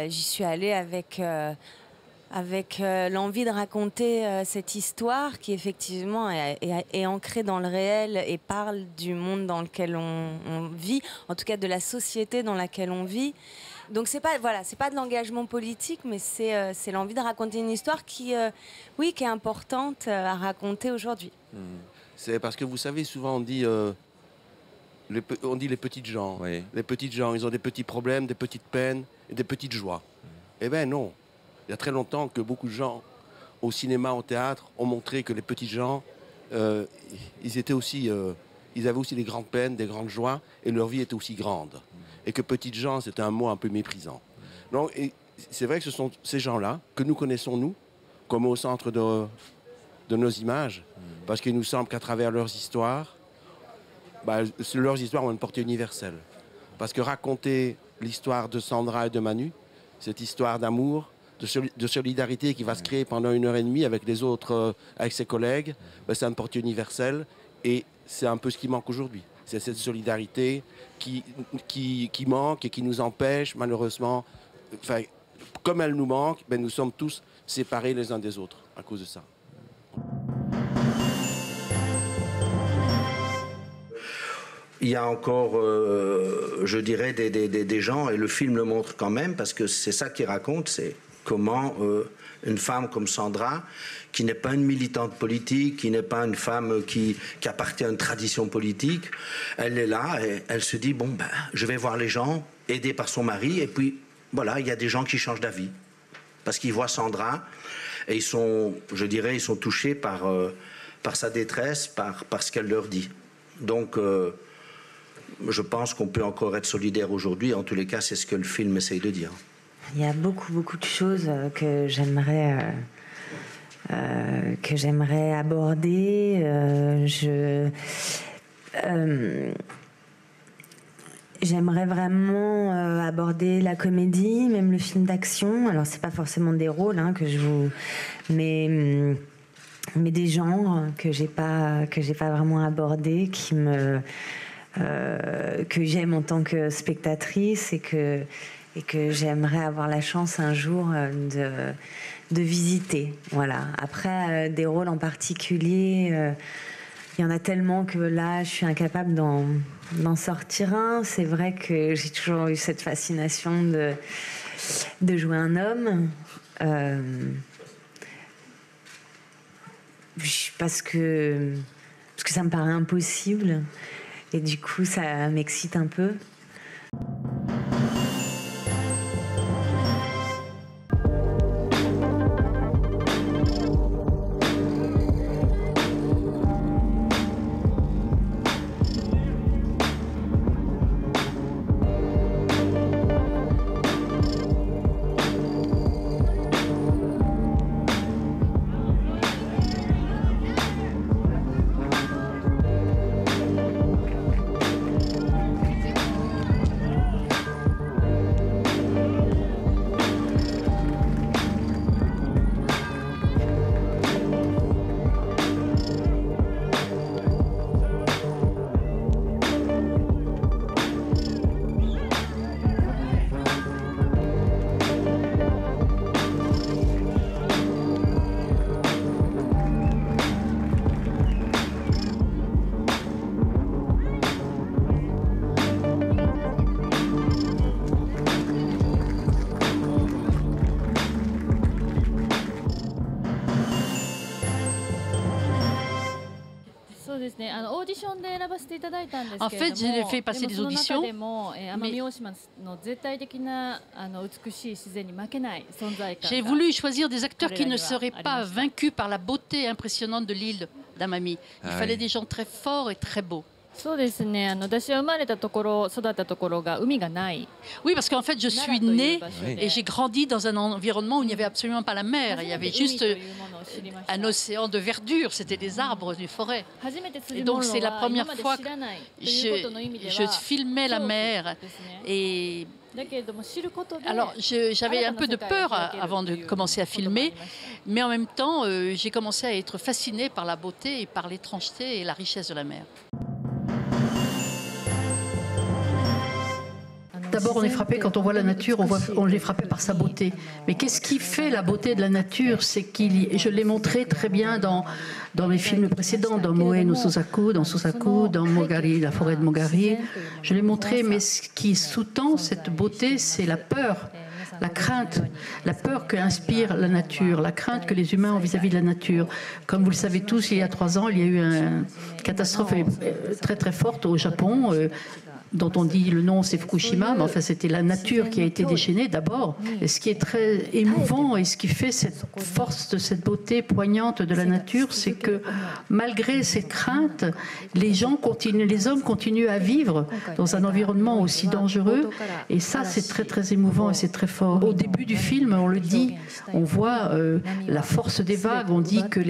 J'y suis allée avec l'envie de raconter cette histoire qui effectivement est ancrée dans le réel et parle du monde dans lequel on vit, en tout cas de la société dans laquelle on vit. Donc c'est pas de l'engagement politique, mais c'est l'envie de raconter une histoire qui est importante à raconter aujourd'hui. C'est parce que vous savez, souvent on dit les petites gens. Oui. Les petites gens, ils ont des petits problèmes, des petites peines et des petites joies. Eh bien non. Il y a très longtemps que beaucoup de gens, au cinéma, au théâtre, ont montré que les petits gens, ils avaient aussi des grandes peines, des grandes joies, et leur vie était aussi grande. Et que petites gens, c'était un mot un peu méprisant. Donc, c'est vrai que ce sont ces gens-là, que nous connaissons, nous, comme au centre de nos images, parce qu'il nous semble qu'à travers leurs histoires ont une portée universelle. Parce que raconter l'histoire de Sandra et de Manu, cette histoire d'amour, de solidarité qui va se créer pendant 1h30 avec les autres, avec ses collègues, c'est une portée universelle et c'est un peu ce qui manque aujourd'hui. C'est cette solidarité qui manque et qui nous empêche malheureusement, comme elle nous manque, nous sommes tous séparés les uns des autres à cause de ça. Il y a encore, je dirais, des gens, et le film le montre quand même, parce que c'est ça qu'il raconte, c'est comment une femme comme Sandra, qui n'est pas une militante politique, qui n'est pas une femme qui appartient à une tradition politique, elle est là et elle se dit, bon, je vais voir les gens, aidée par son mari, et puis voilà, il y a des gens qui changent d'avis. Parce qu'ils voient Sandra, et ils sont touchés par sa détresse, par ce qu'elle leur dit. Donc, je pense qu'on peut encore être solidaire aujourd'hui. En tous les cas, c'est ce que le film essaye de dire. Il y a beaucoup de choses que j'aimerais aborder. J'aimerais vraiment aborder la comédie, même le film d'action. Alors c'est pas forcément des rôles mais des genres que j'ai pas vraiment abordés, que j'aime en tant que spectatrice et que j'aimerais avoir la chance un jour de visiter. Voilà. Après, des rôles en particulier, il y en a tellement que là, je suis incapable d'en sortir un. C'est vrai que j'ai toujours eu cette fascination de jouer un homme. Parce que ça me paraît impossible. Et du coup, ça m'excite un peu. En fait, j'ai fait passer des auditions, j'ai voulu choisir des acteurs qui ne seraient pas vaincus par la beauté impressionnante de l'île d'Amami. Il fallait des gens très forts et très beaux. Oui, parce qu'en fait, je suis née et j'ai grandi dans un environnement où il n'y avait absolument pas la mer. Il y avait juste un océan de verdure, c'était des arbres, des forêts. Et donc, c'est la première fois que je filmais la mer. Et alors, j'avais un peu de peur avant de commencer à filmer, mais en même temps, j'ai commencé à être fascinée par la beauté et par l'étrangeté et la richesse de la mer. D'abord, on est frappé quand on voit la nature, on est frappé par sa beauté. Mais qu'est-ce qui fait la beauté de la nature? C'est je l'ai montré très bien dans les films précédents, dans Moe no Suzaku, dans Mogari, la forêt de Mogari. Je l'ai montré, mais ce qui sous-tend cette beauté, c'est la peur. La crainte, la peur qu'inspire la nature, la crainte que les humains ont vis-à-vis de la nature. Comme vous le savez tous, il y a 3 ans, il y a eu une catastrophe très très forte au Japon, dont on dit le nom c'est Fukushima, mais enfin c'était la nature qui a été déchaînée d'abord. Et ce qui est très émouvant et ce qui fait cette force de cette beauté poignante de la nature, c'est que malgré ces craintes, les hommes continuent à vivre dans un environnement aussi dangereux. Et ça, c'est très très émouvant et c'est très fort. Au début du film, on le dit, on voit la force des vagues. On dit que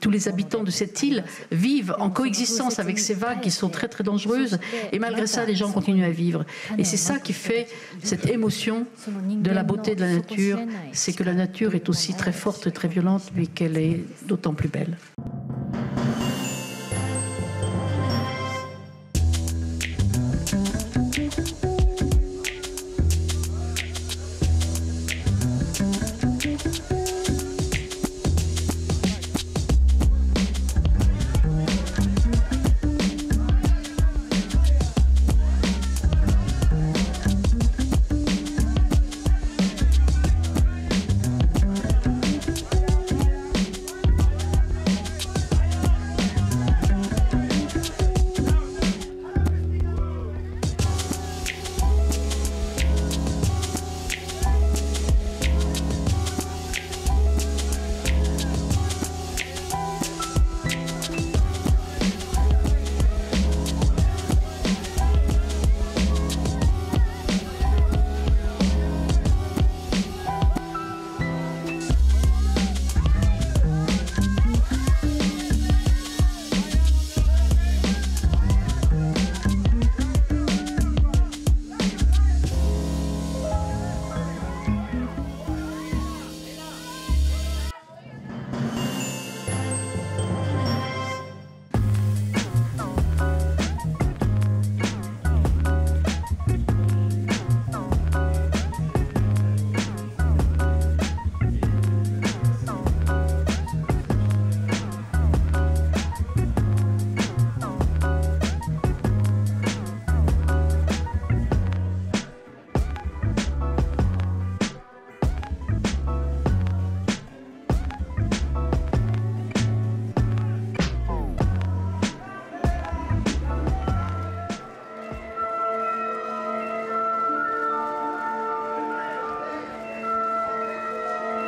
tous les habitants de cette île vivent en coexistence avec ces vagues qui sont très très dangereuses. Et malgré ça, les gens continuent à vivre. Et c'est ça qui fait cette émotion de la beauté de la nature, c'est que la nature est aussi très forte, très violente, mais qu'elle est d'autant plus belle.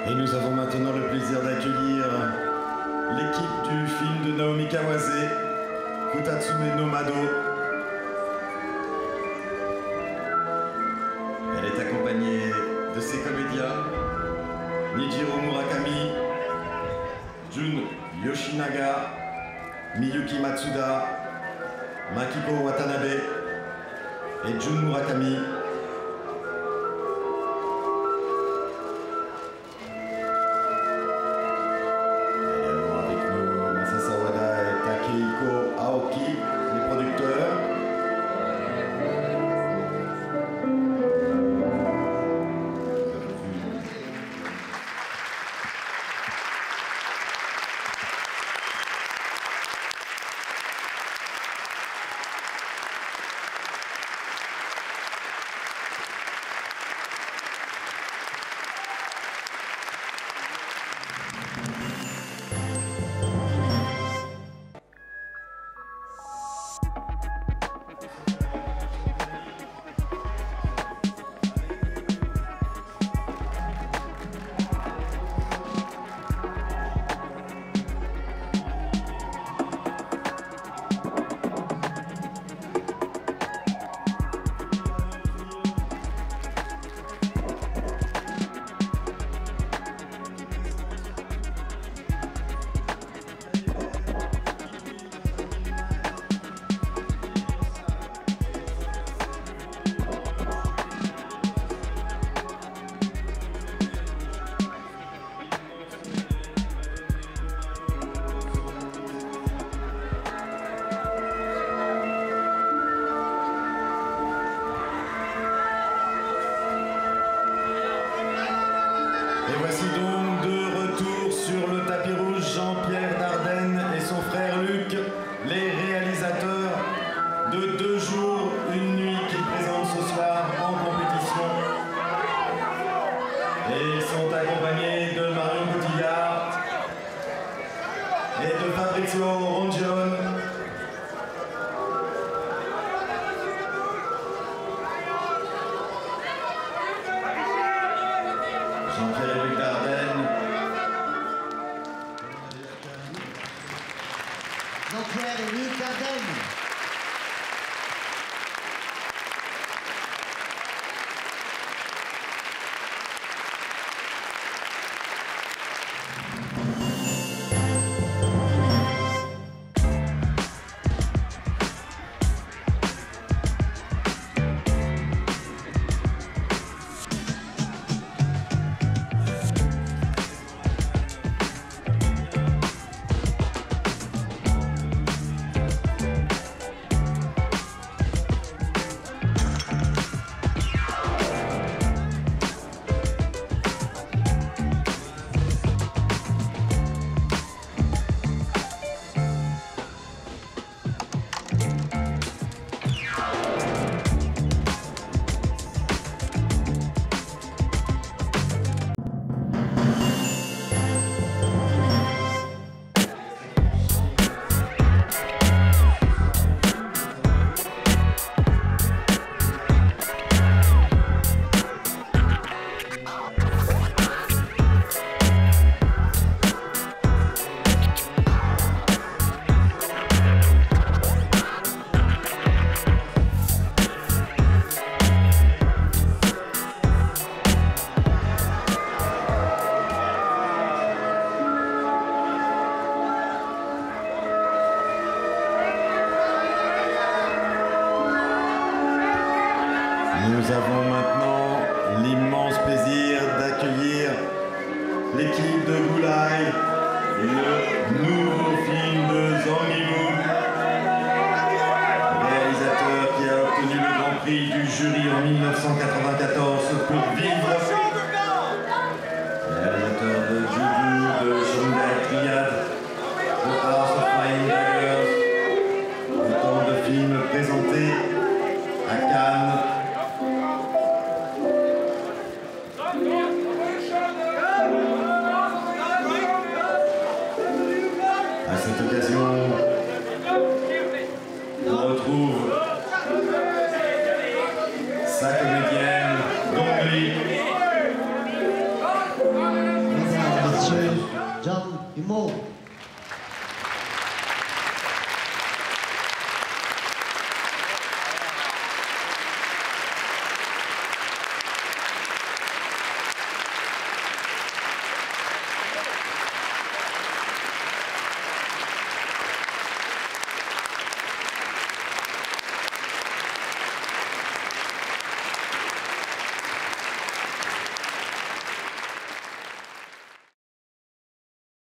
Et nous avons maintenant le plaisir d'accueillir l'équipe du film de Naomi Kawase, Futatsume no Mado. Elle est accompagnée de ses comédiens, Nijiro Murakami, Jun Yoshinaga, Miyuki Matsuda, Makiko Watanabe et Jun Murakami. Voici donc de retour sur le tapis rouge Jean-Pierre Dardenne et son frère Luc, les réalisateurs de 2 jours, 1 nuit qu'ils présentent ce soir en compétition. Et ils sont accompagnés de Marion Cotillard et de Fabrizio Rongione. Jean-Pierre et Luc Dardenne. Jean-Pierre et Luc Dardenne. Nous avons maintenant l'immense plaisir d'accueillir l'équipe de Gulay, le nouveau film de Zhang Yimou, réalisateur qui a obtenu le Grand Prix du jury en 1994 pour Vivre, réalisateur de Juju, de Shanghai Triad, de House of Flying Daggers, autant de films présentés à Cannes